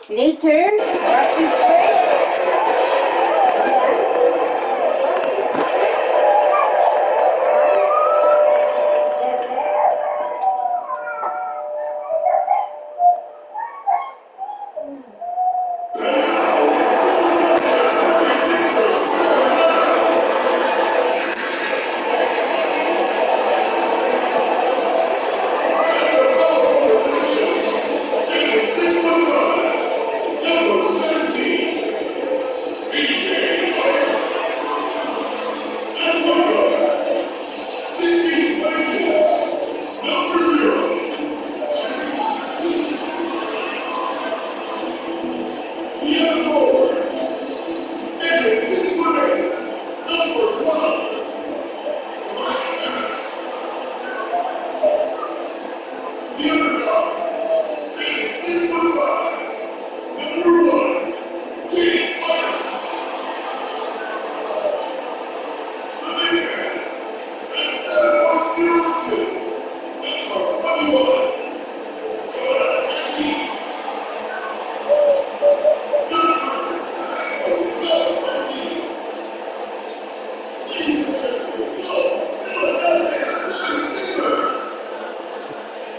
Later, rapid first.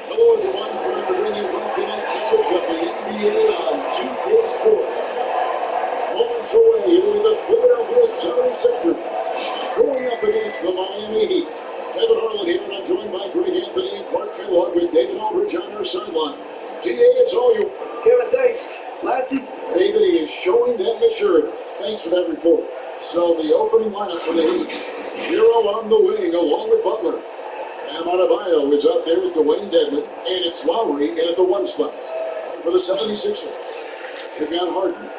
Hello, everyone. Trying to bring you Wednesday night coverage of the NBA on 2K Sports. Moments away here with the Philadelphia 76ers going up against the Miami Heat. Kevin Harlan here, and I'm joined by Greg Anthony and Clark Kellogg with David Aldridge on our sideline. TA, it's all you. Kevin, thanks. Lassie. David, he is showing that maturity. Thanks for that report. So the opening lineup for the Heat. Hero on the wing along with Butler. Bam Adebayo is out there with Dwayne Dedmon, and it's Lowry in at the one spot. For the 76ers, they've got Harden.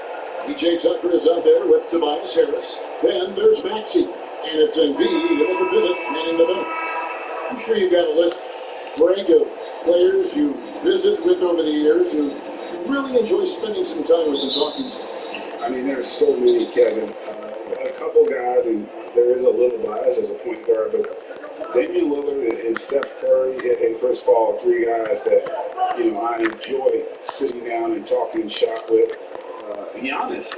PJ Tucker is out there with Tobias Harris. Then there's Maxey, and it's Embiid in at the pivot, manning the middle. I'm sure you've got a list, Greg, of players you visit with over the years who really enjoy spending some time with and talking to. I mean, there's so many, Kevin. A couple guys, and there is a little bias as a point guard, but Damian Lillard and Steph Curry and Chris Paul, three guys that, I enjoy sitting down and talking shop with. Giannis,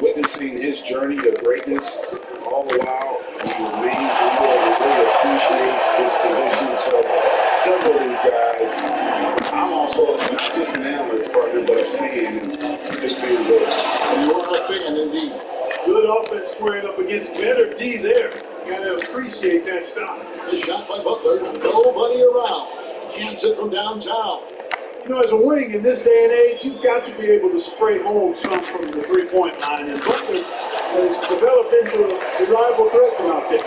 witnessing his journey to greatness, all the while he remains humble and really appreciates his position. So several of these guys, I'm also not just an analyst partner, but a fan, and a big fan of those. And you are a fan indeed. Good offense squaring up against better D there. Gotta appreciate that stop. The shot by Butler, nobody around. Cans it from downtown. As a wing in this day and age, you've got to be able to spray home some from the three-point line, and Butler has developed into a reliable threat from out there.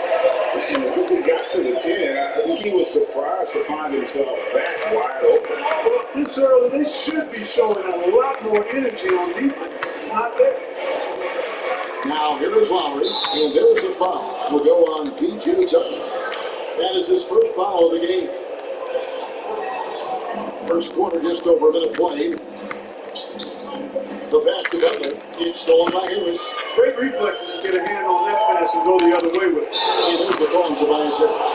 And once he got to the 10, I think he was surprised to find himself back wide open. Well, this early, they should be showing a lot more energy on defense. It's not there. Now here is Lowry, and there is a foul. Will go on PJ Tucker. That is his first foul of the game. First quarter, just over a minute played. The pass to Butler. It's stolen by Harris. Great reflexes to get a hand on that pass and go the other way with it. And there's the ball on Tobias Harris.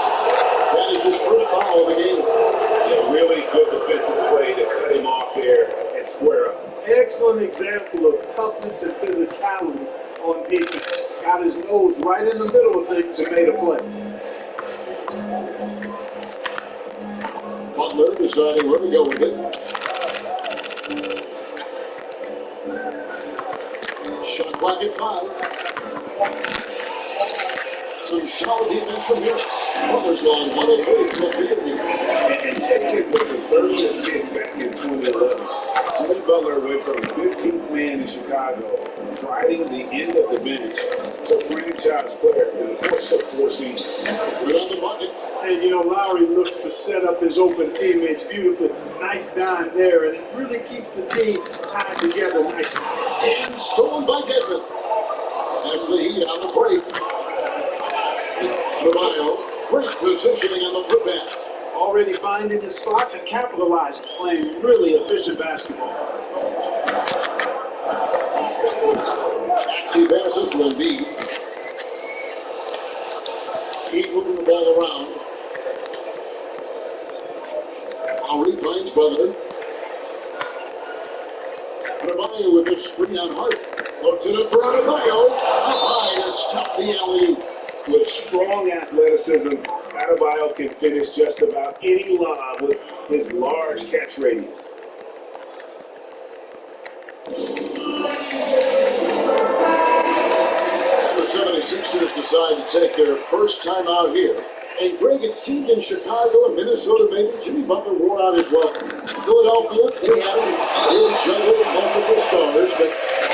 That is his first foul of the game. A really good defensive play to cut him off there and square up. Excellent example of toughness and physicality on defense. Got his nose right in the middle of things and made a play. Butler deciding where to go with it. Shot clock at 5. Some solid defense from Harris. Butler's gone 1 of 3 from the field here. And take it with the 30th pick back in 2011. Jimmy Butler went from 15th man in Chicago, riding the end of the bench, to franchise player in the course of 4 seasons. Good on the bucket. And, Lowry looks to set up his open teammates beautifully. Nice dime there, and it really keeps the team tied together nicely. And stolen by Dedmon. That's the Heat on the break. Adebayo, great positioning on the putback. Already finding his spots and capitalizing, playing really efficient basketball. Maxey passes to Embiid. Heat moving the ball around. Lowry finds Butler. Adebayo with a screen on Hart. Loads it up for Adebayo. Up high to stuff the alley. With strong athleticism, Adebayo can finish just about any lob with his large catch radius. The 76ers decide to take their first time out here. And Greg, it seemed in Chicago and Minnesota, maybe Jimmy Butler wore out his welcome. Philadelphia, they had him really juggled multiple stars, but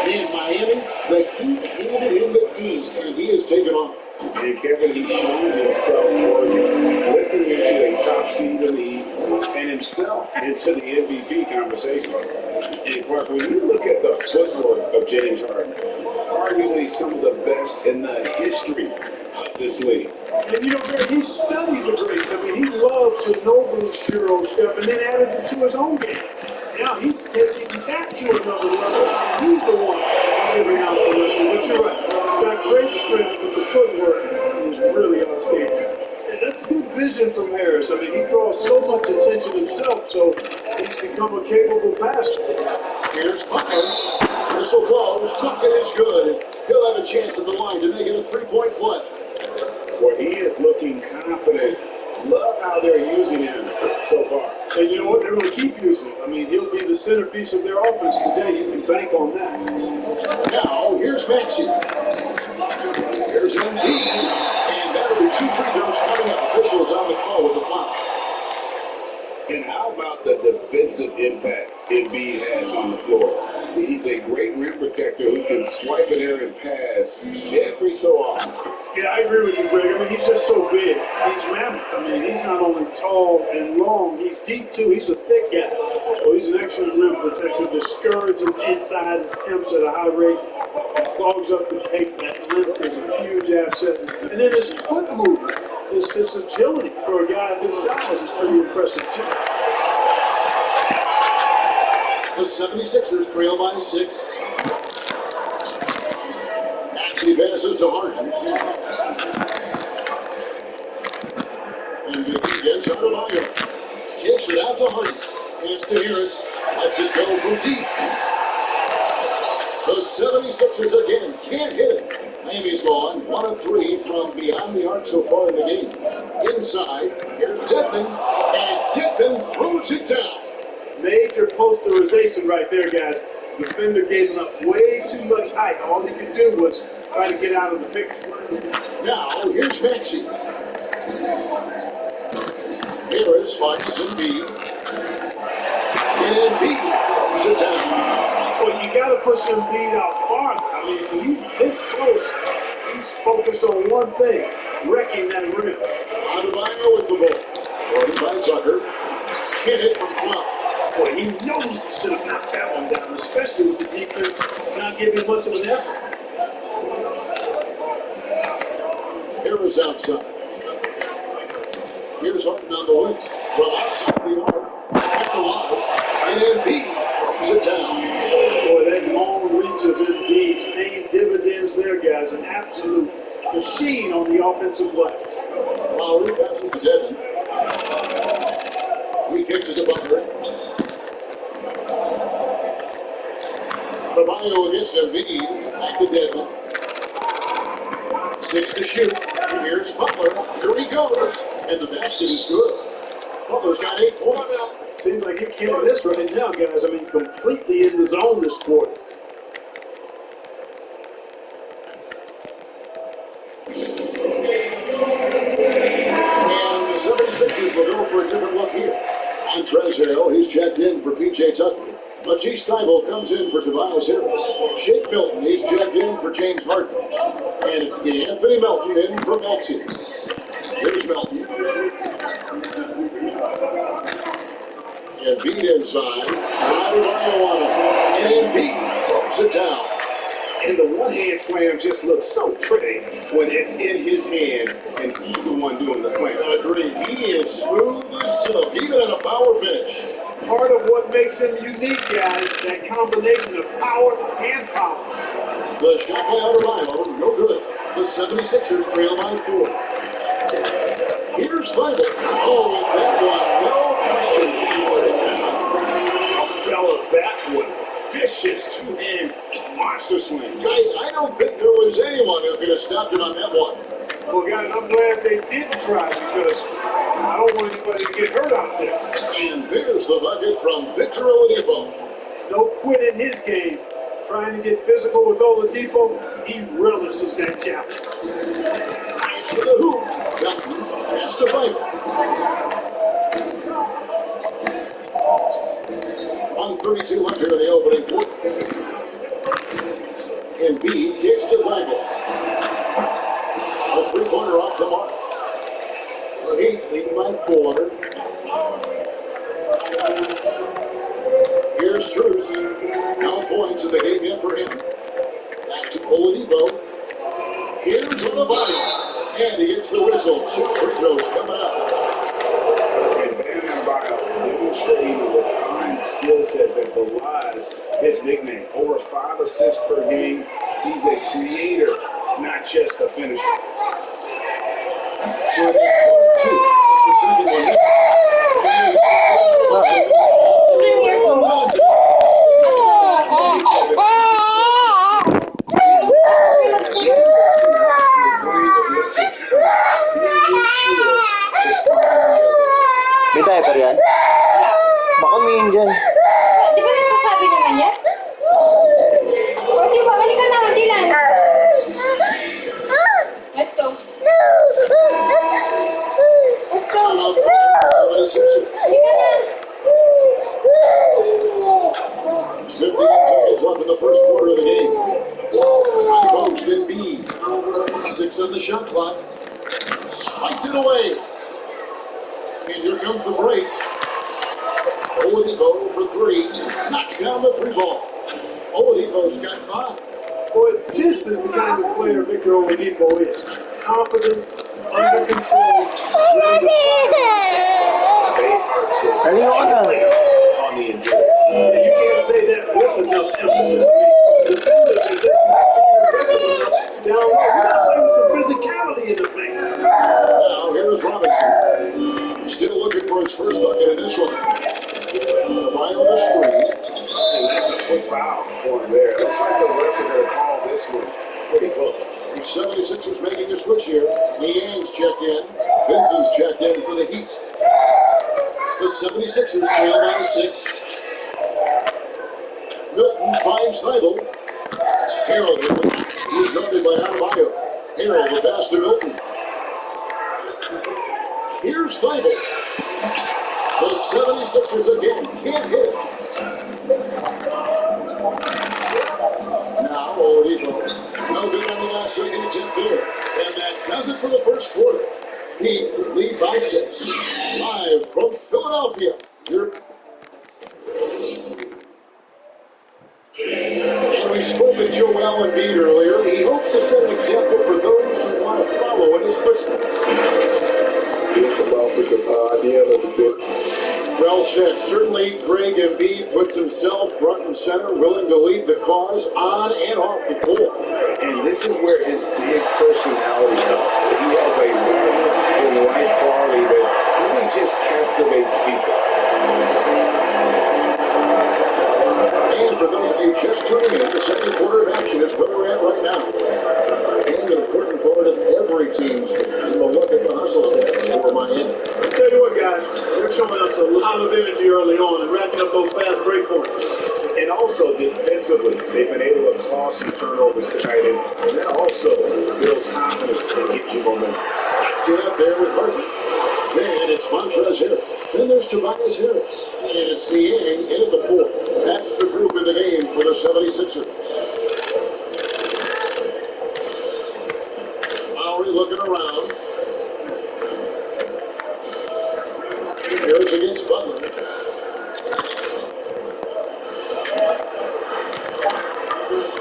in Miami, the Heat handed him the keys, and he has taken off. And Kevin, he's shown himself working, lifting into a top seed in the East, and himself into the MVP conversation. And Clark, when you look at the footwork of James Harden, arguably some of the best in the history of this league. And you know, Greg, he studied the greats. I mean, he loved to know those Euro stuff and then added it to his own game. Now he's taking that to another level. He's the one giving out the lesson. But you're right. Got great strength, but the footwork is really outstanding. And that's good vision from Harris. I mean, he draws so much attention himself, so he's become a capable passer. Here's Butler. Crystal close. Bucket is good. He'll have a chance at the line to make it a three-point play. Where he is looking confident. Love how they're using him so far. And you know what? They're going to keep using him. I mean, he'll be the centerpiece of their offense today. You can bank on that. Now, here's Maxey. Here's MD. And that'll be 2 free throws coming up. Officials on the call with the foul. And how about the defensive impact Embiid has on the floor? He's a great rim protector who can swipe it in and pass every so often. Yeah, I agree with you, Greg. I mean, he's just so big. He's mammoth. I mean, he's not only tall and long, he's deep, too. He's a thick guy. So he's an excellent rim protector. Discourages inside attempts at a high rate. Clogs up the paint. That length is a huge asset. And then his foot movement, his agility for a guy of his size is pretty impressive, too. The 76ers trail by 6. Maxey passes to Harden. And against Adebayo. Kicks it out to Harden. Pass to Harris. Lets it go from deep. The 76ers again can't hit it. Miami's gone 1 of 3 from beyond the arc so far in the game. Inside, here's Dedmon. And Dedmon throws it down. Major posterization right there, guys. The defender gave him up way too much height. All he could do was try to get out of the picture. Now, here's Maxey. Harris finds Embiid. And Embiid throws it down. Well, you got to push Embiid out farther. I mean, when he's this close, he's focused on one thing, wrecking that rim. Adebayo with the ball. Guarded by Tucker. Hit it from flop. Boy, he knows he should have knocked that one down, especially with the defense not giving much of an effort. Harris outside. Here's Harden on the wing. From outside the arc. Kept alive. And Embiid throws it down. Boy, that long reach of Embiid's paying dividends there, guys. An absolute machine on the offensive glass. Lowry passes to Dedmon. He kicks it to Butler. Adebayo against Embiid. Back to Dedmon. 6 to shoot. Here's Butler. Here he goes. And the basket is good. Butler's got 8 points. Seems like he can't miss right now, guys. I mean, completely in the zone this quarter. And the 76ers will go for a different look here. Montrezl Harrell, he's checked in for P.J. Tucker. Matisse Thybulle comes in for Tobias Harris. Shake Milton, he's checked in for James Harden. And it's D'Anthony Melton in for Maxey. Here's Melton. Embiid inside. Adebayo on him. And Embiid throws it down. And the one-hand slam just looks so pretty when it's in his hand and he's the one doing the slam. Agreed. He is smooth as silk, even at a power finish. Part of what makes him unique, guys, that combination of power and power. The shot by Adebayo, no good. The 76ers trail by 4. Here's Thybulle. Oh, that one, no question. Fellas, that was vicious two-hand monster slam. Guys, I don't think there was anyone who could have stopped him on that one. Well, guys, I'm glad they didn't try because I don't want anybody to get hurt out there. And there's the bucket from Victor Oladipo. No quit in his game. Trying to get physical with Oladipo, he relishes that challenge. Nice for the hoop. Melton has to fight. 1:32 left here in the opening quarter. Embiid kicks to Thybulle. A three-pointer off the mark. The Heat leading by 4. Here's Strus. No points in the game yet for him. Back to Oladipo. Here's Adebayo. And he gets the whistle. 2 free throws coming up. And Bam Adebayo demonstrating a refined skill set that belies his nickname. Over 5 assists per game. He's a creator, not just a finisher. So that's 1-2. The second one is. Bring your phone. May diaper yan? Baka umiin dyan. Di ba nagsasabi naman yan? O di ba, halika na, Dylan. Let's go. Let's go. Halika na. 58 seconds left in the first quarter of the game. High post Embiid. 6 on the shot clock. Spiked it away. And here comes the break. Oladipo for 3. Knocks down the 3 ball. Oladipo's got 5. Boy, this is the kind of player Victor Oladipo is. Confident, under control, ready to fire. They are just Dali ko na. on the interior. You can't say that with enough emphasis. Defenders are just not being aggressive enough down low. We got to play with some physicality in the paint. Now here's Robinson. Still looking for his first bucket in this one. Adebayo the screen. And that's a quick foul for him there. Looks like the refs are going to call this one pretty close. The 76ers making a switch here. Niang's checked in. Vincent's checked in for the Heat. The 76ers trail by 6. Milton finds Thybulle. Harold with it. He's guarded by Adebayo. Harold the pass to Milton. Here's Thybulle. The 76ers again can't hit it. Now Oladipo. No good on the last second attempt there. And that does it for the first quarter. Heat lead by 6. Live from Philadelphia. Here. And we spoke with Joel Embiid earlier. He hopes to set an example for those who want to follow in his footsteps. It's about the idea of the bit. Well said. Certainly, Greg Embiid puts himself front and center, willing to lead the cause on and off the floor. And this is where his big personality comes. He has a warmth and life quality that really just captivates people. And for those of you just tuning in, the second quarter of action is where we're at right now. And an important part of every team's game. We'll look at the hustle stats for Miami. I'll tell you what, guys, they're showing us a lot of energy early on and racking up those fast break points. And also defensively, they've been able to cause some turnovers tonight, and that also builds confidence and gives you momentum. Get up there with Harden. Then it's Montrezl Harrell. Then there's Tobias Harris. And it's Niang in at the 4th. That's the group in the game for the 76ers. Lowry looking around. Harris against Butler.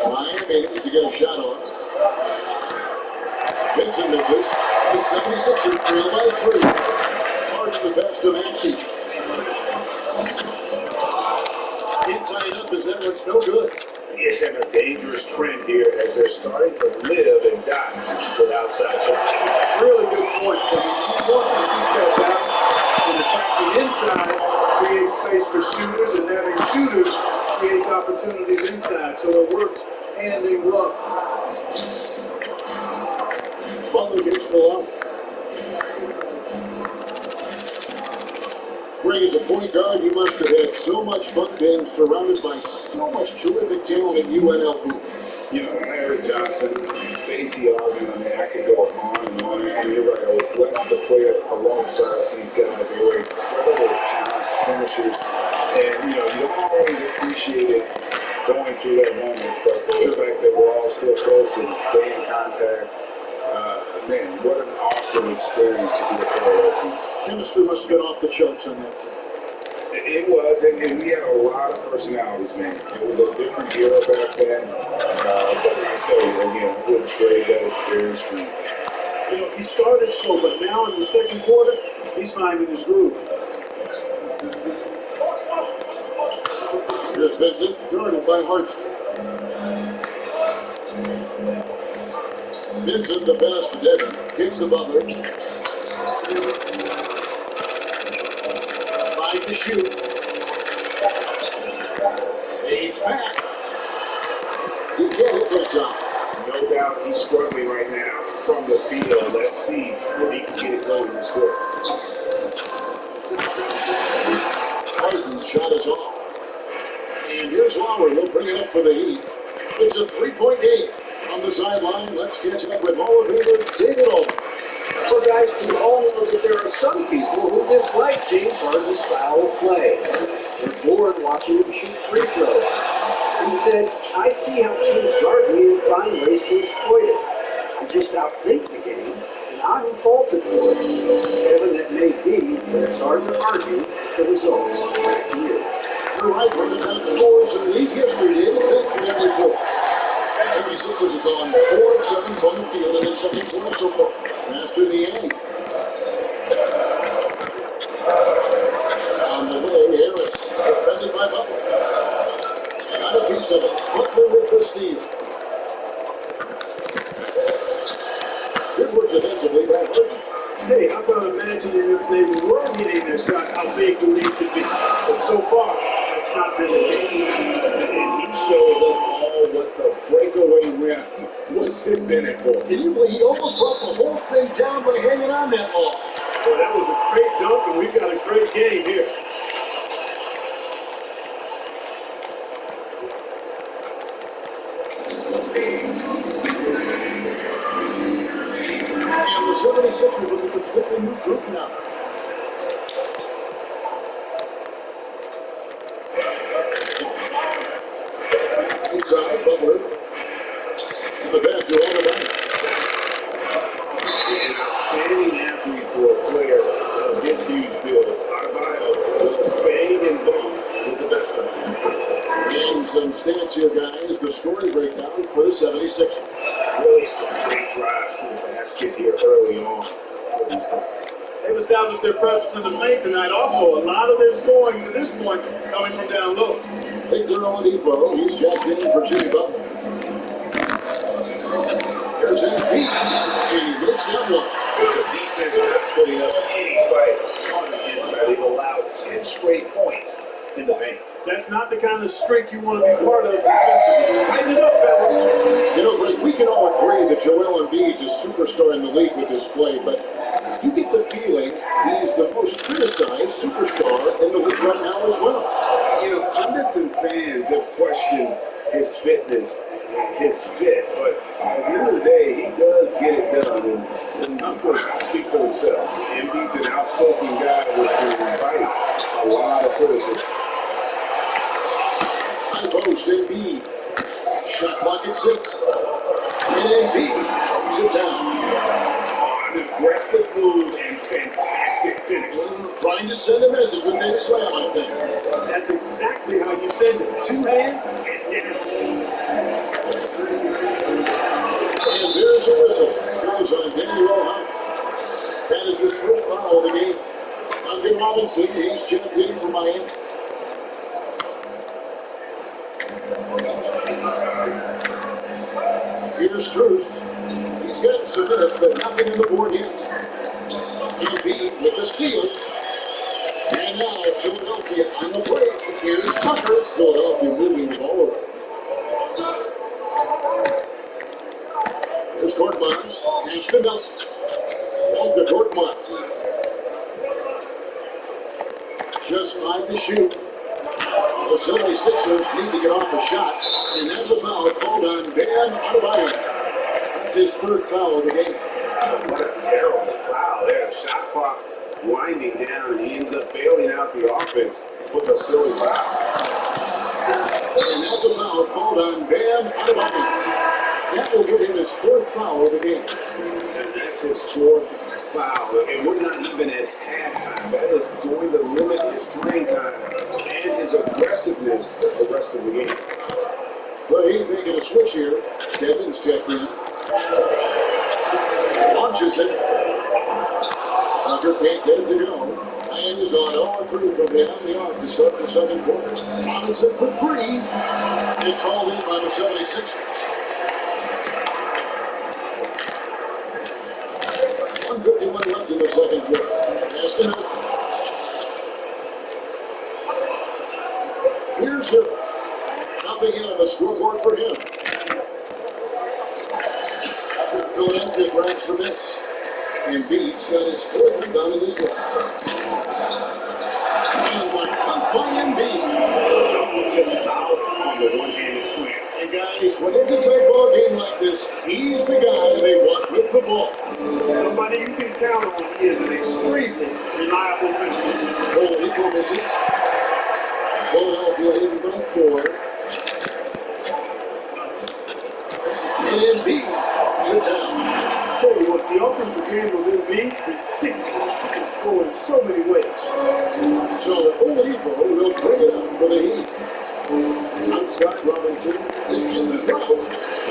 Miami needs to get a shot on. Vincent misses. The 76ers trail by 3. Harden the pass to Maxey. Can't tie it up as that one's no good. It's in a dangerous trend here as they're starting to live and die with outside shots. Really good point. He wants to keep that balance and attacking inside creates space for shooters, and having shooters creates opportunities inside, so it worked hand in glove. Butler gets the lob. Ray, as a point guard, you must have had so much fun being surrounded by so much terrific talent at UNLV. You know, Eric Johnson, Stacey Augmon, I mean, I could go on and on. And you're right, I was blessed to play alongside these guys. They were incredible talents, finishers. And, you know, you don't always appreciate it going through that moment, but the fact that we're all still close and stay in contact, man, what an awesome experience to be a part of that team. Chemistry must have been off the charts on that team. It was, and we had a lot of personalities, man. It was a different era back then. But I tell you, again, I wouldn't trade that experience for me. You know, he started slow, but now in the second quarter, he's finding his groove. Here's Vincent, guarded by Hart. Vincent, the pass to Devin, kicks to Butler. Trying to shoot. Fades back. He can't hit that shot. No doubt he's struggling right now from the field. Let's see if he can get it going this quarter. Parsons' shot is off. And here's Lowry. He'll bring it up for the Heat. It's a three-point game. On the sideline, let's catch up with Hall of Famer David Aldridge. Well, guys, we all know that there are some people who dislike James Harden's style of play. They're bored watching him shoot free throws. He said, I see how teams guard me and find ways to exploit it. I just outthink the game, and I'm faulted for it. Kevin, that may be, but it's hard to argue the results. Back to you. You're right, one of the top scorers in league history. David, thanks for that report. 76ers have gone 4 of 7 from the field in the second quarter so far. Master the A. On the way, Harris, defended by Butler. Got a piece of it. Butler with the steal. Good work defensively by Harden. Hey, how about imagining if they were hitting their shots, how big the lead could be? But so far, it's not been the case. And he shows us all what the breakaway rim was invented for. Can you believe he almost brought the whole thing down by hanging on that ball? Well, that was a great dunk, and we've got a great game here. And the 76ers with a completely new group now. Inside, Butler. And the pass to Adebayo. An outstanding athlete for a player of his huge build. Adebayo will bang and bump with the best of them. And some stats here, guys. The scoring breakdown for the 76ers. Really some great drives to the basket here early on for these guys. They've established their presence in the paint tonight. Also, a lot of their scoring to this point coming from down low. Victor Oladipo, he's checked in for Jimmy Butler. Here's Embiid, and he makes that one. With the defense not putting up any fight on the inside, they've allowed 10 straight points in the paint. That's not the kind of streak you want to be part of defensively. Tighten it up, fellas. You know, Greg, we can all agree that Joel Embiid's a superstar in the league with his play, but you get the feeling he's the most criticized superstar in the league right now as well. You know, pundits and fans have questioned his fitness, his fit, but at the end of the day, he does get it done, and the numbers speak for themselves. Embiid's an outspoken guy that's going to invite a lot of criticism. High post, Embiid. Shot clock at 6. And Embiid throws it down. An aggressive move and fantastic finish. Trying to send a message with that slam, I think. That's exactly how you send it. 2 hands and down. And there's a whistle. Goes on Daniel House. That is his first foul of the game. Duncan Robinson, he's checked in for Miami. Here's Strus. He's gotten some minutes, but nothing on the board yet. Embiid with the steal. And now Philadelphia on the break. Here's Tucker. Philadelphia moving the ball over. Here's Korkmaz. Hands to Miller. Back to Korkmaz. Just 5 to shoot. The 76ers need to get off a shot, and that's a foul called on Bam Adebayo. That's his 3rd foul of the game. What a terrible foul there. Shot clock winding down, and he ends up bailing out the offense with a silly foul. And that's a foul called on Bam Adebayo. That will give him his 4th foul of the game. And that's his 4th foul. It would not even at halftime. That is going to limit his playing time and his aggressiveness the rest of the game. The Heat making a switch here. Kevin's checked in. Launches it. Tucker can't get it to go. And he's on 0-3 from behind the arc to start the 2nd quarter. Robinson for 3. It's hauled in by the 76ers. 1:51 left in the 2nd quarter. Pass to Miller. Here's Miller. Nothing in on the scoreboard for him. Philadelphia grabs the miss. Embiid's got his 4th rebound in this one. And like tough by Embiid. Just solid on the one-handed swing. And guys, when it's a tight ball game like this, he's the guy they want with the ball. Somebody you can count on. He is an extremely reliable finisher. Oladipo misses. Philadelphia leading by 4. And Embiid sits down. Tell you what, the offensive game of Embiid, ridiculous. He can score in so many ways. So Oladipo will bring it up for the Heat. Outside Robinson in the drought.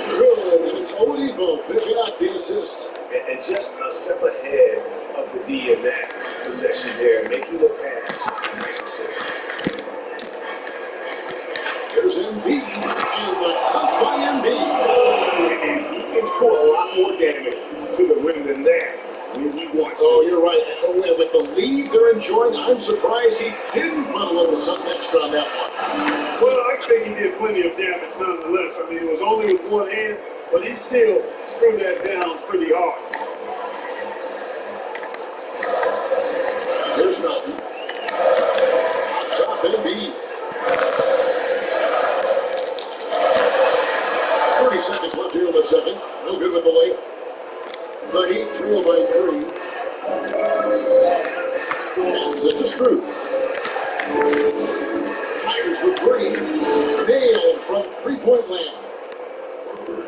Good, and it's Oladipo picking up the assist. And just a step ahead of the D in that possession there, making the pass. Nice assist. Here's Embiid, and the top by Embiid. And he can put a lot more damage to the rim than that when he wants to. Oh, you're right. And with the lead they're enjoying, I'm surprised he didn't put a little something extra on that one. Well, I think he did plenty of damage nonetheless. I mean, it was only with one hand, but he still threw that down pretty hard. Here's Melton. On top, Embiid. 30 seconds left here in the 2nd. No good with the layup. The Heat trail by 3. Passes it to Strus. Fires the 3. Nailed from 3-point land.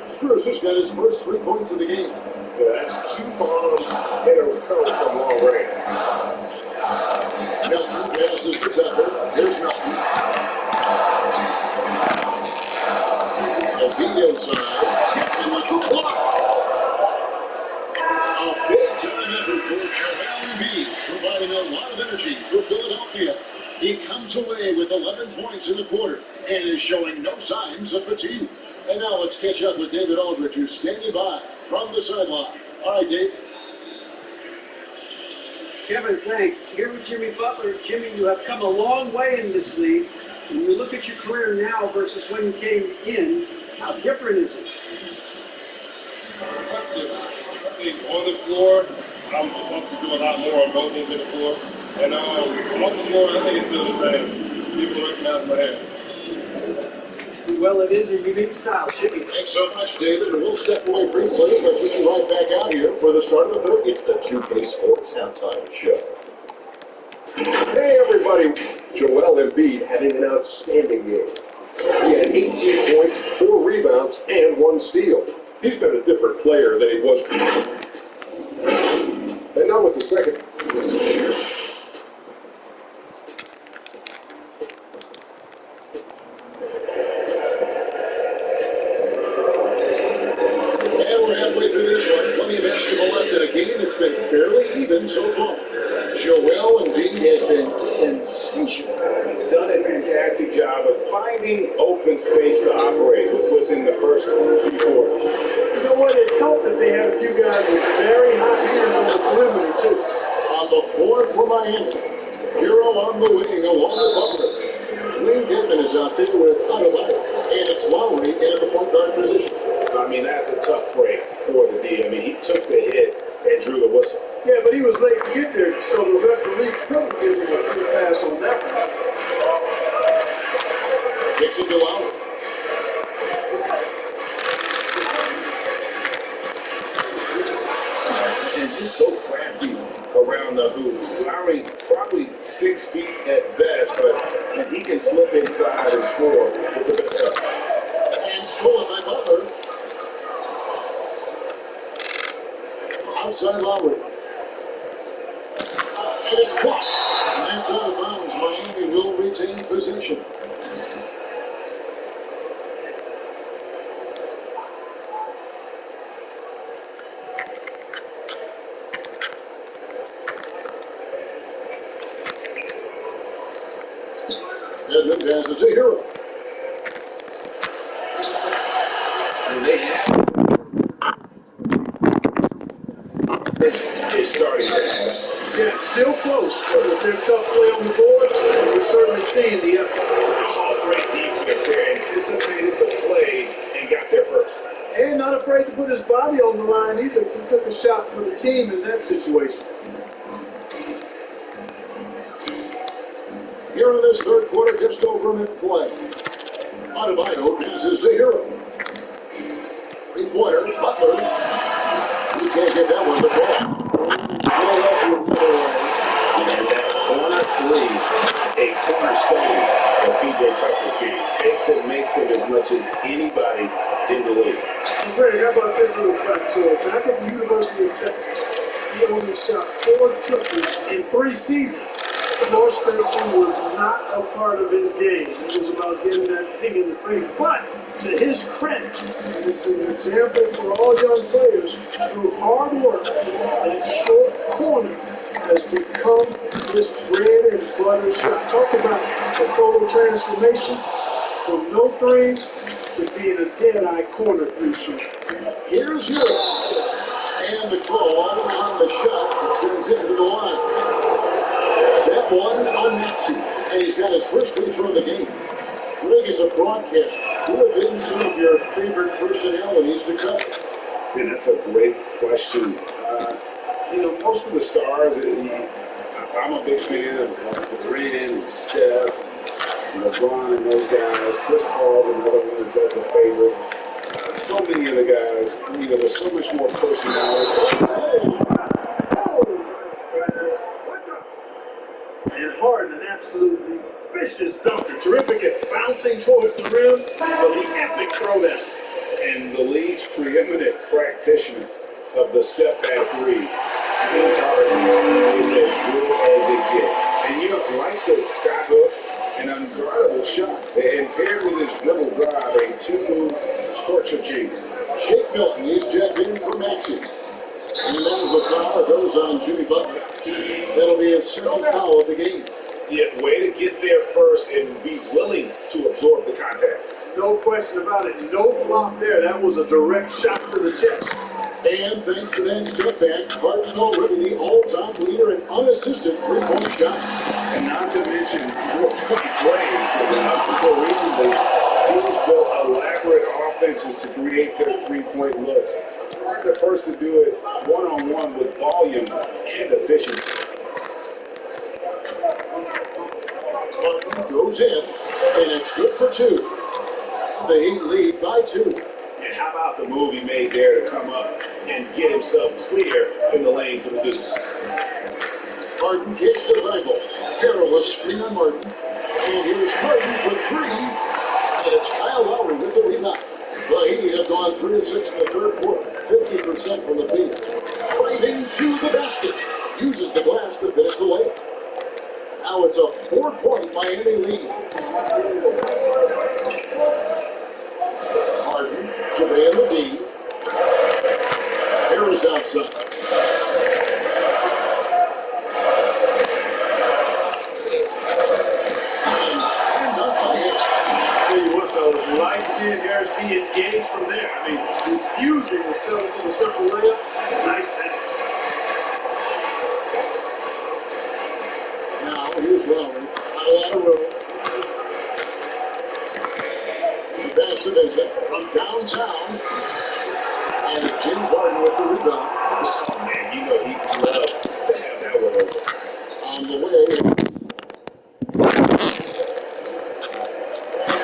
Strus has got his first 3 points of the game. Yeah, that's 2 bombs and a recovery from long range. Melton passes to Tucker. Here's Melton. Embiid inside. Tapped with the block. A big-time effort for Joel Embiid, providing a lot of energy for Philadelphia. He comes away with 11 points in the quarter and is showing no signs of fatigue. And now let's catch up with David Aldridge, who's standing by from the sideline. All right, Dave. Kevin, thanks. Here with Jimmy Butler. Jimmy, you have come a long way in this league. When you look at your career now versus when you came in, how different is it? That's different. I think on the floor, I'm supposed to do a lot more on both ends of the floor. And off the floor, I think it's still the same. People recognize my hair. Well, it is a unique style, Jimmy. Thanks so much, David. And we'll step away briefly, but we'll be right back out here for the start of the 3rd. It's the 2K Sports Halftime Show. Hey everybody, Joel Embiid having an outstanding game. He had 18 points, 4 rebounds, and 1 steal. He's been a different player than he was before. And now with the 2nd. And we're halfway through this one. Plenty of basketball left in a game that's been fairly even so far. Joel Embiid has been sensational. He's done a fantastic job of finding open space to operate within the first 2 quarters. You know what? It helped that they had a few guys with very hot hands on the perimeter, too. On the floor for Miami. Hero on the wing along with Butler. Wayne Dedman is out there with Adebayo, and it's Lowry in the point guard position. I mean, that's a tough break for the D. I mean, he took the hit and drew the whistle. Yeah, but he was late to get there, so the referee couldn't give him a free pass on that one. Kicks it to Lowry. And just so crafty around the hoop. Lowry probably 6 feet at best, but he can slip inside and score with the best help. And stolen by Butler. Outside Lowry. And it's blocked. And that's out of bounds. Miami will retain possession. Edmund passes to Hero. And they have is starting to have. Yeah, still close, but with their tough play on the board, we're certainly seeing the effort. Oh, great defense there. Anticipated the play and got there first. And not afraid to put his body on the line either. He took a shot for the team in that situation. Here in this third quarter, just over mid-play. Adebayo passes to Hero. Three-pointer, Butler. He can't get that one to fall. Well, that's another way. And that corner three, a cornerstone of PJ Tucker's game. Takes it, makes them as much as anybody in the league. And Greg, how about this little factoid? Back at the University of Texas, he only shot 4 triples in 3 seasons. Floor spacing was not a part of his game. It was about getting that thing in the ring. But to his credit, and it's an example for all young players, through hard work, that short corner has become this bread and butter shot. Talk about a total transformation from no threes to being a dead-eye corner three shooter. Here's Hero. And the call on the shot that sends it to the line. That one on Maxey. And he's got his first free throw of the game. Greg is a broadcaster. Who have been some of your favorite personalities to cover? And that's a great question. Most of the stars, I'm a big fan of Grant and Steph, LeBron and those guys. Chris Paul's another one that's a favorite. So many of the guys, there's so much more personality. And Harden, an absolutely vicious dunker. Terrific at bouncing towards the rim, but the epic throwdown. And the league's preeminent practitioner of the step back three, James Harden, is as good as it gets. And like the sky hook, an unguardable shot, and paired with his dribble drive, a two-move torture chamber. Shake Milton, he's checked in for Maxey. And that was a foul that goes on Jimmy Butler. That'll be his second foul of the game. Yeah, way to get there first and be willing to absorb the contact. No question about it. No flop there. That was a direct shot to the chest. And thanks to that step back, Harden already the all-time leader in unassisted three-point shots. And not to mention 4-point plays. Up until recently, teams built elaborate offenses to create their three-point looks. They're the first to do it one-on-one with volume and efficiency. Harden goes in, and it's good for 2. The Heat lead by 2. And how about the move he made there to come up and get himself clear in the lane for the deuce? Harden kicks to Weigel. Perilous screen on Martin. And here's Harden for 3. And it's Kyle Lowry with the rebound. The Heat have gone 3 of 6 in the third quarter. 50% from the field. Driving to the basket. Uses the glass to finish the layup. Now it's a 4-point Miami lead. Harden surveying the D. Harris outside. And stand up by Harris. Tell you what, though, like seeing Harris be engaged from there. I mean, refusing to settle for the circle layup. Nice finish. Now here's Lowry. Not a lot of room. Pass to Vincent from downtown. And it's James Harden with the rebound. Oh, man, you know he'd love to have that one over. On the way.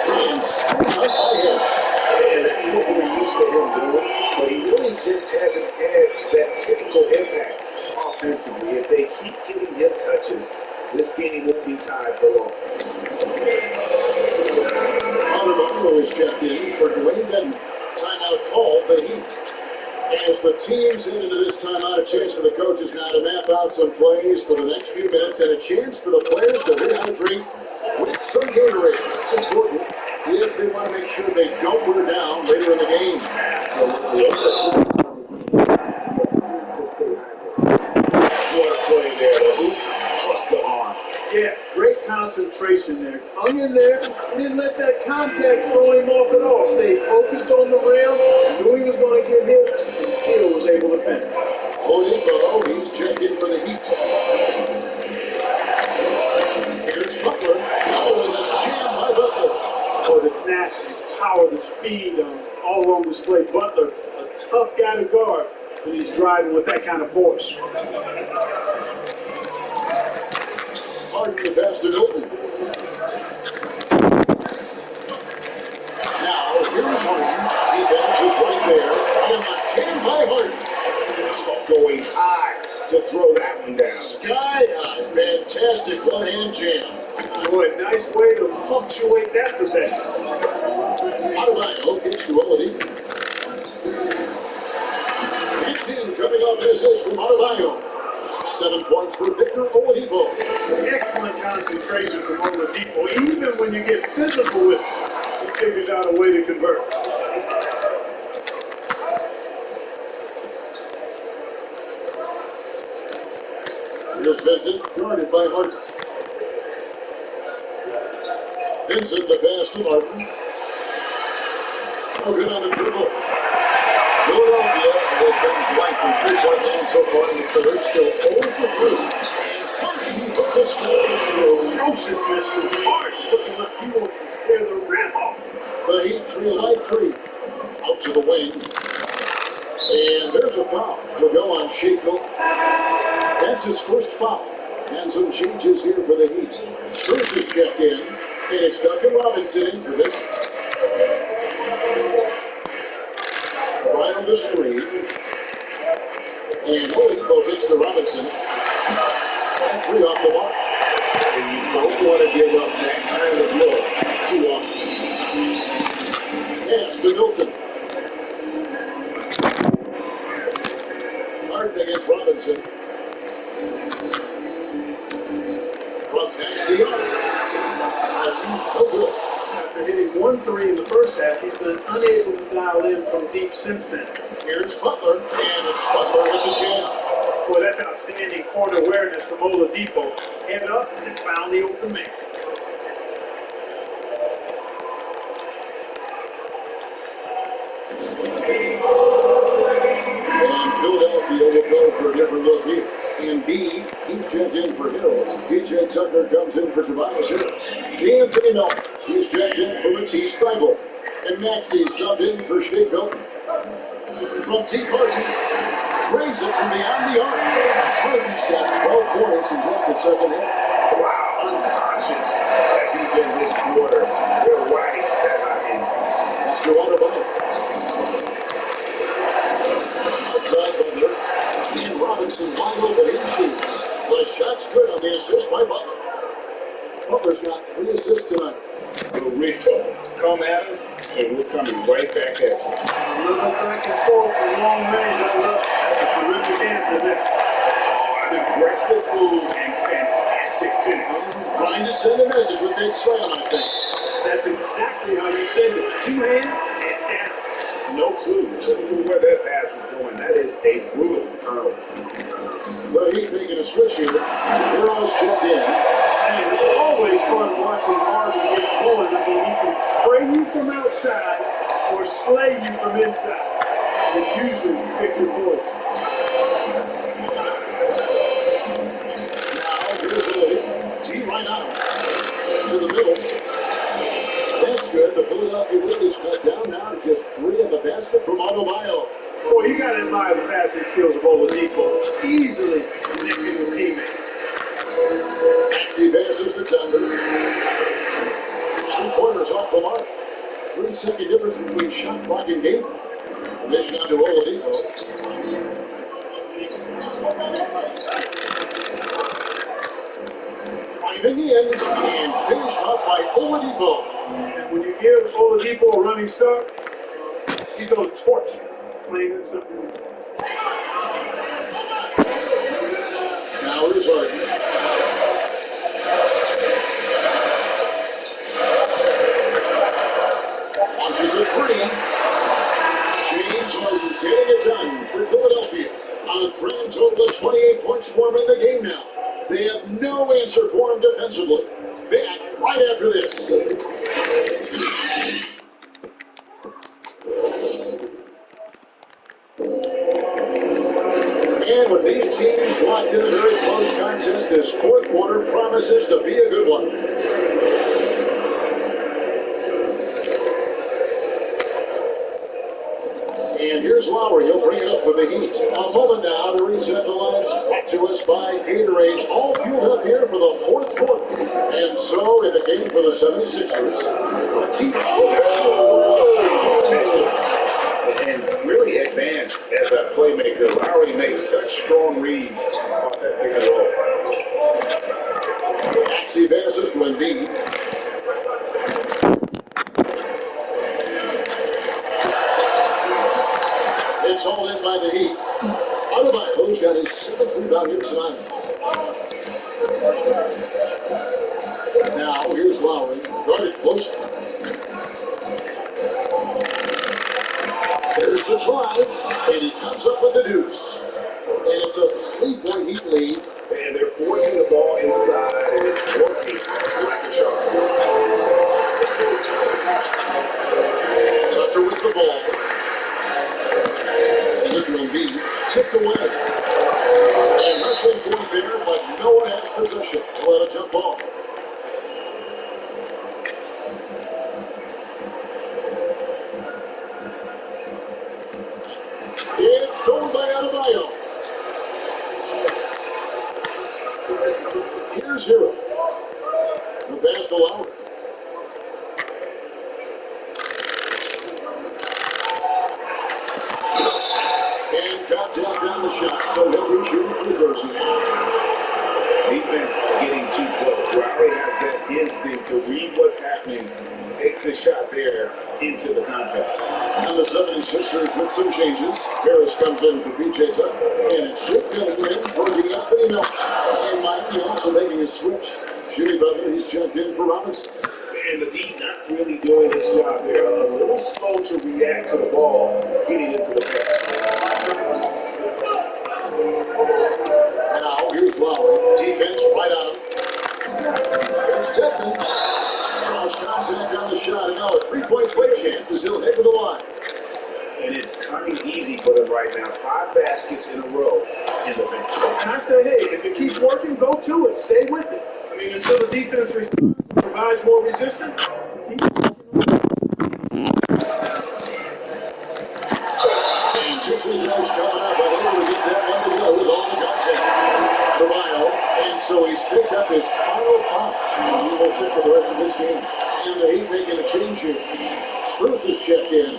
And screws up by Harris. And that's what we're used to him doing. But he really just hasn't had that typical impact offensively. If they keep getting hip touches, this game won't be tied for long. Adebayo is checked in for Dwayne Dedmon. Timeout called the Heat. As the teams head into this timeout, a chance for the coaches now to map out some plays for the next few minutes and a chance for the players to rehydrate with some Gatorade. That's important if they want to make sure they don't wear down later in the game. What a play there, the hoop plus the arm. Yeah, great concentration there. Hung in there, didn't let that contact throw him off at all. Stayed focused on the rim, knew he was going to get hit, and still was able to finish. Oladipo, he's checked in for the Heat. Here's Butler. Oh, and a jam by Butler. Oh, the tenacity, power, the speed, all on display. Butler, a tough guy to guard when he's driving with that kind of force. Harden the pass to Milton. Now, here's Harden. Defense is right there. And a jam by Harden. Going high to throw that one down. Sky high. Fantastic one-hand jam. Boy, nice way to punctuate that possession. Adebayo gets to Oladipo. 18 coming off an assist from Adebayo. 7 points for Victor Oladipo. Excellent concentration from Oladipo. Even when you get physical with him, he figures out a way to convert. Here's Vincent, guarded by Harden. Vincent, the pass to Martin. Oh, good on the dribble. Philadelphia has been blank from three-point land so far in the third, still 0 for 3. And Harden with the score. Ferociousness from Harden, looking like he wants to tear the rim off. The Heat trail by 3. Out to the wing. And there's a foul. Will go on Shake Milton. That's his first foul. And some changes here for the Heat. Strus is checked in, and it's Duncan Robinson in for Vincent. Right on the screen. And Oladipo gets to Robinson. And 3 off the mark. And you don't want to give up that kind of look too often. Pass to Milton. Harden against Robinson. Front pass the arm. No good. After hitting 1-3 in the first half, he's been unable to dial in from deep since then. Here's Butler, and it's Butler with the jam. Boy, that's outstanding court awareness from Oladipo. Head up and found the open man. And Philadelphia will go for a different look here. Embiid, he's checked in for Hill. PJ Tucker comes in for Tobias Harris. Anthony Melton, he's checked in for Matisse Thybulle. And Maxey subbed in for Shake Milton. From T. Harden, drains it from beyond the arc. Harden's got 12 points in just the second half. Wow, unconscious as he's been this quarter. They're riding that hot end. Mr. Adebayo. Outside Butler. And Robinson wide open in shoots. The shot's good on the assist by Butler. Butler's got 3 assists tonight. Little Rico, come at us, and we're coming right back at you. A little back and forth from long range. I love it. That's a terrific answer there. Oh, an aggressive move and fantastic finish. Trying to send a message with that slam, I think. That's exactly how you send it. 2 hands and down. No clue where that pass was going. That is a brutal turnover. The Heat making a switch here. Heroes checked in. And it's always fun watching Harden get going. I mean, he can spray you from outside or slay you from inside. It's usually you pick your poison. Now, here's a T right out to the middle. That's good. The Philadelphia Phillies cut down now to just 3 at the basket from Adebayo. Boy, you got to admire the passing skills of Oladipo. Easily connecting with teammates. He passes to Thunder. 3-pointers off the mark. 3-second difference between shot clock and game. Mission out to Oladipo. Driving in and finished up by Oladipo. And when you give Oladipo a running start, he's going to torch you. Plain and simple. Now here's Harden. Launches a 3. James Harden getting it done for Philadelphia. A grand total of 28 points for him in the game now. They have no answer for him defensively. Back right after this. And with these teams locked in a very close contest, this fourth quarter promises to be a good one. And here's Lowry. He'll bring it up for the Heat. A moment now to reset the lines. Brought to us by Gatorade. All fueled up here for the fourth quarter. And so in the game for the 76ers, a team and really advanced as a playmaker. Lowry makes such strong reads off that pick and roll. Maxey passes to Embiid. It's all in by the Heat. Adebayo's got his 7th rebound here tonight. Now here's Lowry. Guarded closely. There's the drive, and he comes up with the deuce. And it's a 3-point Heat lead. And they're forcing the ball inside, and it's working like a charm. Tucker with the ball. Embiid tipped away. And wrestling for it there, but no one has possession. He'll have a jump ball. It's stolen by Adebayo. Here's Hero. The pass to Lowry. And got tapped down the shot, so he'll be shooting free throws here. Defense getting too close. Lowry has that instinct to read what's happening, takes the shot there into the contact. And the 76ers with some changes. Harris comes in for PJ Tucker. And it's Shake coming in for the Anthony Milton. And Miami also making a switch. Jimmy Butler, he's checked in for Robinson. And the D not really doing his job there. A little slow to react to the ball getting into the paint. Now here's Lowry. Defense right on him. Here's Dedmon. Draws contact on the shot. And now a 3-point play chance as he'll head to the line. And it's coming easy for them right now. 5 baskets in a row in the paint. And I say, hey, if it keeps working, go to it. Stay with it. I mean, until the defense provides more resistance. And 2 free throws coming up. Unable to get that one to go with all the contact. Caballo. And so he's picked up his final 5. And he will sit for the rest of this game. And the Heat making a change here. Spruce is checked in.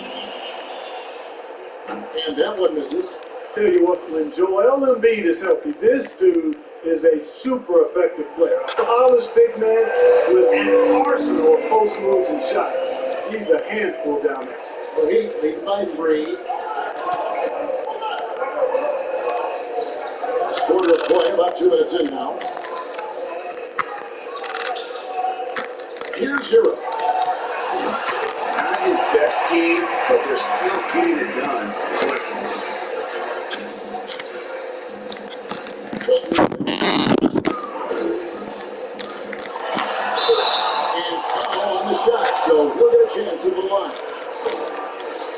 And that one misses. Tell you what, when Joel Embiid is healthy, this dude is a super effective player. A polished big man with an arsenal of post moves and shots. He's a handful down there. The Heat lead by 3. Last quarter of play, about 2 minutes in now. Here's Hero. Not his best game, but they're still getting it done. And foul on the shot, so he'll get a chance at the line.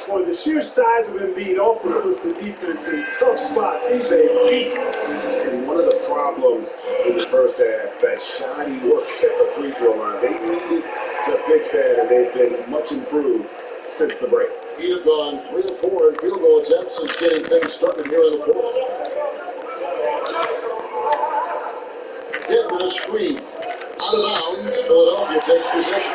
Boy, the sheer size of Embiid often puts the defense in tough spots. He's a beast. And one of the problems in the first half, that shoddy work at the free throw line. They needed to fix that, and they've been much improved since the break. He'd have gone 3 of 4 in field goal attempts since getting things started here in the fourth. Deadman a screen. Out of bounds. Philadelphia takes possession.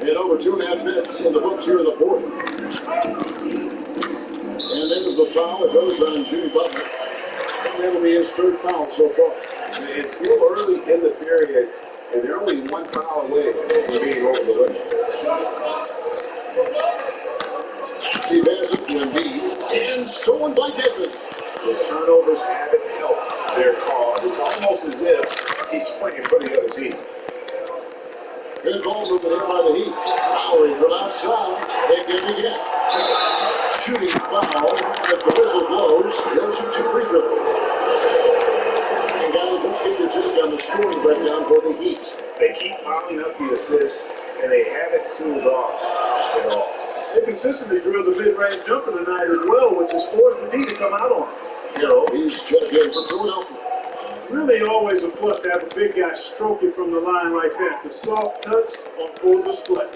And over 2.5 minutes in the books here in the fourth. And there's a foul that goes on Jimmy Butler. That'll be his third foul so far. It's still early in the period, and they're only one foul away from being over the limit. He passes to Embiid, and stolen by Deadman. His turnovers haven't helped their cause. It's almost as if he's playing for the other team. Good ball movement here by the Heat. Lowry from outside. They get it again. Shooting foul. If the whistle blows, he'll shoot 2 free throws. And guys, let's get your take on the scoring breakdown for the Heat. They keep piling up the assists, and they haven't cooled off at all. They consistently drilled the mid-range jumper tonight as well, which has forced the D to come out on him. Hero, he's checked in for Philadelphia. Really always a plus to have a big guy stroke it from the line like that. The soft touch on full display.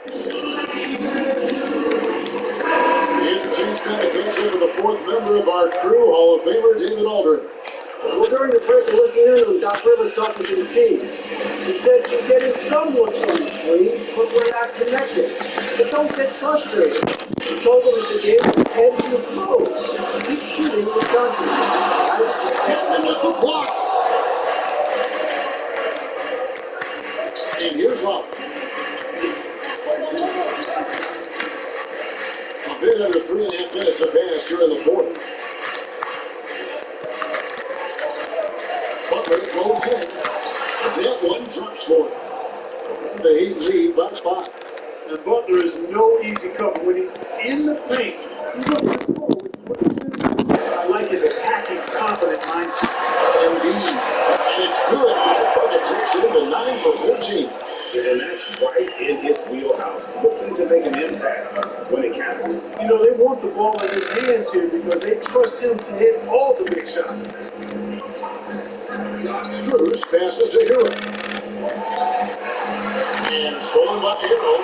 The interchange kind of comes into the fourth member of our crew, Hall of Famer David Aldridge. Well, during the break, listening in on Doc Rivers talking to the team, he said, "We're getting some looks on the three, but we're not connected. But don't get frustrated." He told them it's a game of heads and flows. Keep shooting with confidence. Guys, Deadman with the block. And here's Lowry. A bit under 3.5 minutes have passed here in the fourth. Butler goes in. That one drops for him. The Heat lead by 5. And Butler is no easy cover. When he's in the paint, he's looking to score, which is what he's doing. I like his attacking, confident mindset. Embiid. And it's good. Bucket takes it into 9 for 14. And that's right in his wheelhouse, looking to make an impact when it counts. You know, they want the ball in his hands here because they trust him to hit all the big shots. Struz passes to Hero. And stolen by Hero.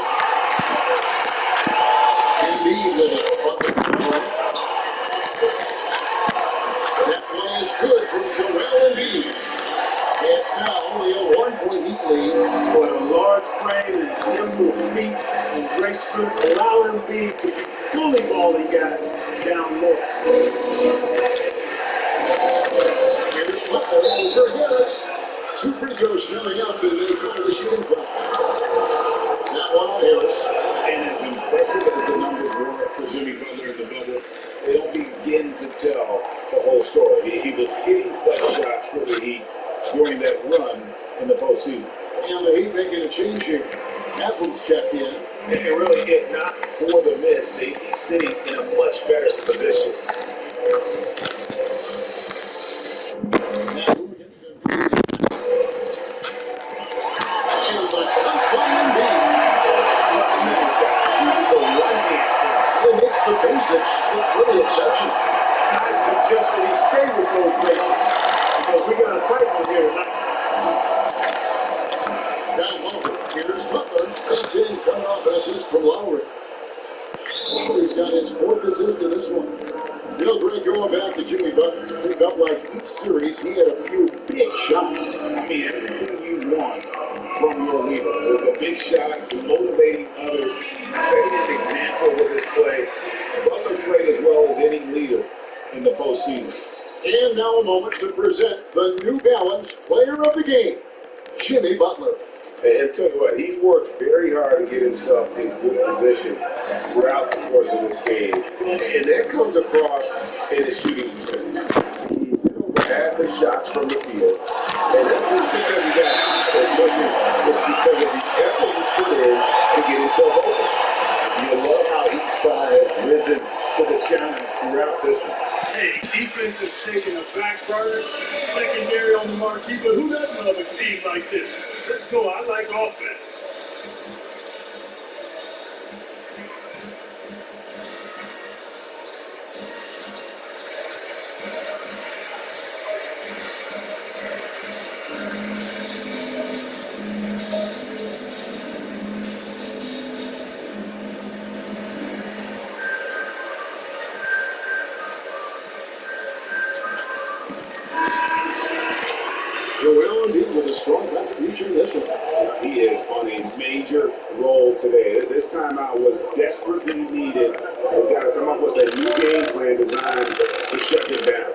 Embiid with it. That play is good from Joel Embiid. It's now only a 1-point Heat lead. But a large frame and nimble feet and great strength allow Embiid to be bully balling guys down low. Here's Butler over Harris. 2 free throws coming up, and they call the shooting foul. That one on Harris. And as impressive as the numbers were for Jimmy Butler in the bubble, they don't begin to tell the whole story. He was hitting clutch shots for the Heat during that run in the postseason. And the Heat making a change here. Haslam's checked in. And really, if not for the miss, they'd be sitting in a much better position. The basics for the exception. I suggest that he stay with those basics because we got a tight one here tonight. Down low. Here's Butler. That's in, coming off an assist from Lowry. Lowry's got his 4th assist in this one. You know, Greg, going back to Jimmy Butler, it felt like each series he had a few big shots. I mean, everything you want from your leader. The big shots, motivating others, setting an example with his play. Butler played as well as any leader in the postseason. And now a moment to present the New Balance Player of the Game, Jimmy Butler. And tell you what, he's worked very hard to get himself in good position throughout the course of this game. And that comes across in his shooting percentage. He's been over half his shots from the field. And that's not because he got as much as it's because of the effort he put in to get himself open. You love how each star has risen to the challenge throughout this one. Hey, defense is taking a back burner, secondary on the marquee, but who doesn't love a team like this? Let's go. I like offense. strong contribution in this one. He is on a major role today. This timeout was desperately needed. We've got to come up with a new game plan designed to shut him down.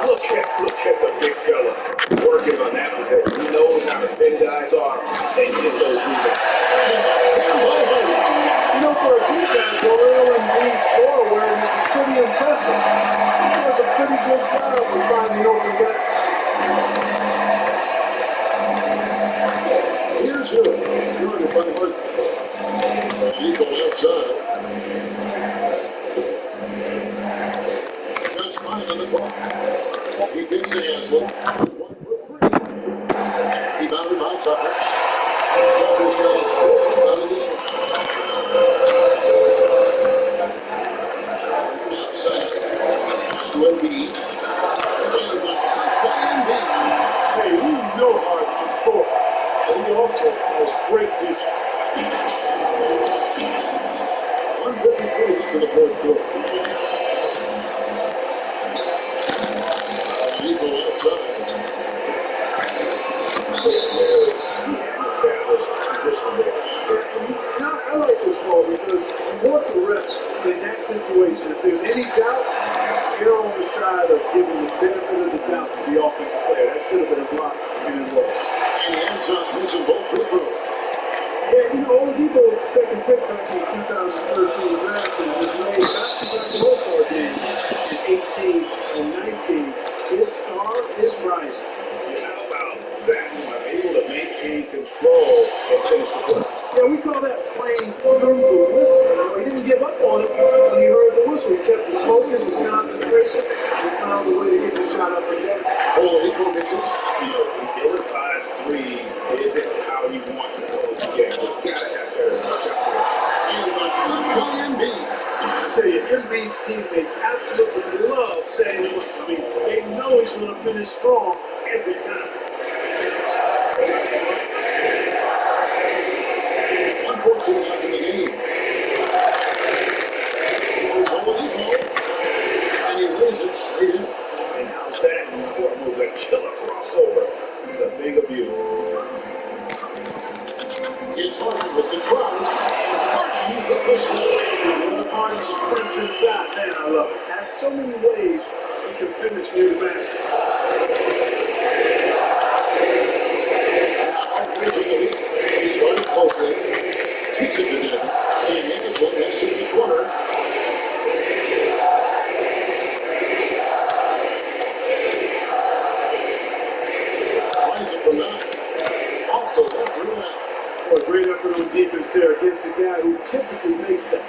Look at the big fella working on that possession. He knows how to spin guys off and get those rebounds. You know, for a big guy, Joel Embiid's floor awareness is pretty impressive. He does a pretty good job of finding open guys. Here's Hill. Jordan by Martin. Eagle outside. Just 5 on the clock. He gets to Haslem. 1 for 3. Rebounded by Tucker. Tucker's got his 4th rebound in this one. Outside. Pass to Embiid. Hey, we know Harden can score. But he also has great vision. 1:53 left in the 4th quarter. Eagle outside. Established position there. Now, I like this call because you want the ref in that situation. If there's any doubt, you're on the side of giving the benefit of the doubt to the offensive player. That should have been a block, and it was. And he ends up missing both free throws. Yeah, you know, Oladipo was the second pick back in the 2013 draft and was made back-to-back All-Star games in 18 and 19. His star is rising. How about that one? Able to maintain control and finish the play. Yeah, we call that playing through the whistle. You know, he didn't give up on it when he heard the whistle. He kept his focus, his concentration, and found a way to get the shot up and down. Oladipo misses. You know, ill-advised threes isn't how you want to close the game. You've got to have better shots. And the good by Embiid. I tell you, Embiid's teammates absolutely love saying, look, I mean, they know he's going to finish strong every time. 1:14 left in the game. Here's Oladipo. And he lays it straight in. And how's that for a move? That killer crossover. He's a thing of beauty. It's Harden with the drive. Harden with the shot. Harden sprints inside. Man, I love it. Has so many ways he can finish near the basket. He started closely. Kicks it to them. And Hammers one right to the corner. Finds it from that. Off the left rim. Boy, great effort on defense there against a guy who typically makes that.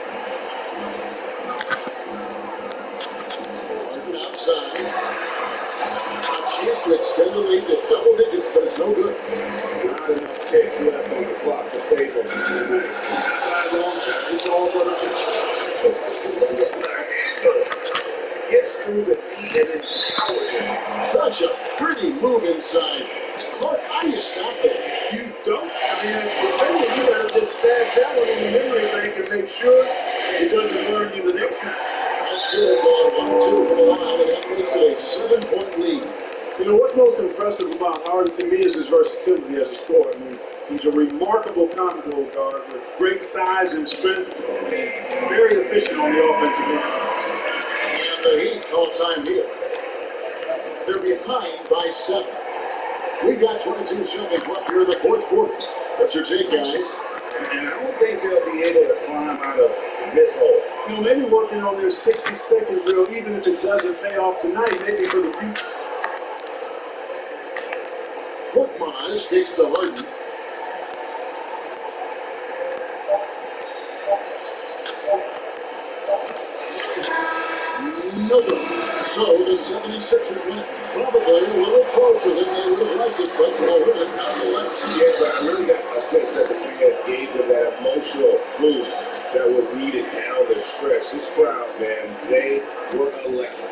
Harden outside. A chance to extend the lead to double digits, but it's no good. Not enough ticks left on the clock to save him tonight. Not a long shot. It's all but official. Gets through the D and then powers him. Such a pretty move inside. Clark, how do you stop that? You don't. I mean, as a defender, you gotta just stash that one in the memory bank and make sure it doesn't burn you the next time. That's good. Ball 1-2 for the Wild, and that makes it a 7-point lead. You know, what's most impressive about Harden to me is his versatility as a scorer. I mean, he's a remarkable combo guard with great size and strength, and very efficient on the offensive end. And the Heat call time here. They're behind by 7. We've got 22 seconds left here in the 4th quarter. What's your take, guys? And I don't think they'll be able to climb out of this hole. You know, maybe working on their 60-second drill, even if it doesn't pay off tonight, maybe for the future. Korkmaz takes to Harden. Nobody. So the 76ers went probably a little closer than they would have liked it, but no win nonetheless. Yeah, but I really got a sense that the fans gave them that emotional boost that was needed down the stretch. This crowd, man, they were electric.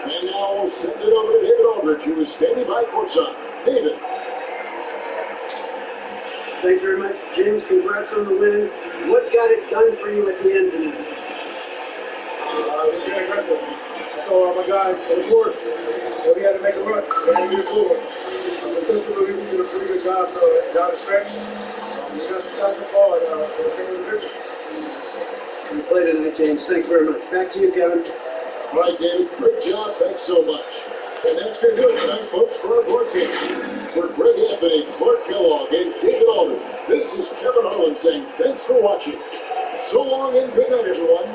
And now we'll send it over to David Aldridge, who is standing by courtside. David. Thanks very much, James. Congrats on the win. What got it done for you at the end tonight? It's Very aggressive. I told all my guys on the court that we had to make a run. We had to get a blue one. Defensively, we did a pretty good job down the stretch. We got some shots to fall, and the thing was a victory. You played tonight, James. Thanks very much. Back to you, Kevin. All right, David, great job. Thanks so much. And that's going to do it tonight, folks, for our broadcast. For Greg Anthony, Clark Kellogg, and David Alden, this is Kevin Harlan saying thanks for watching. So long and good night, everyone.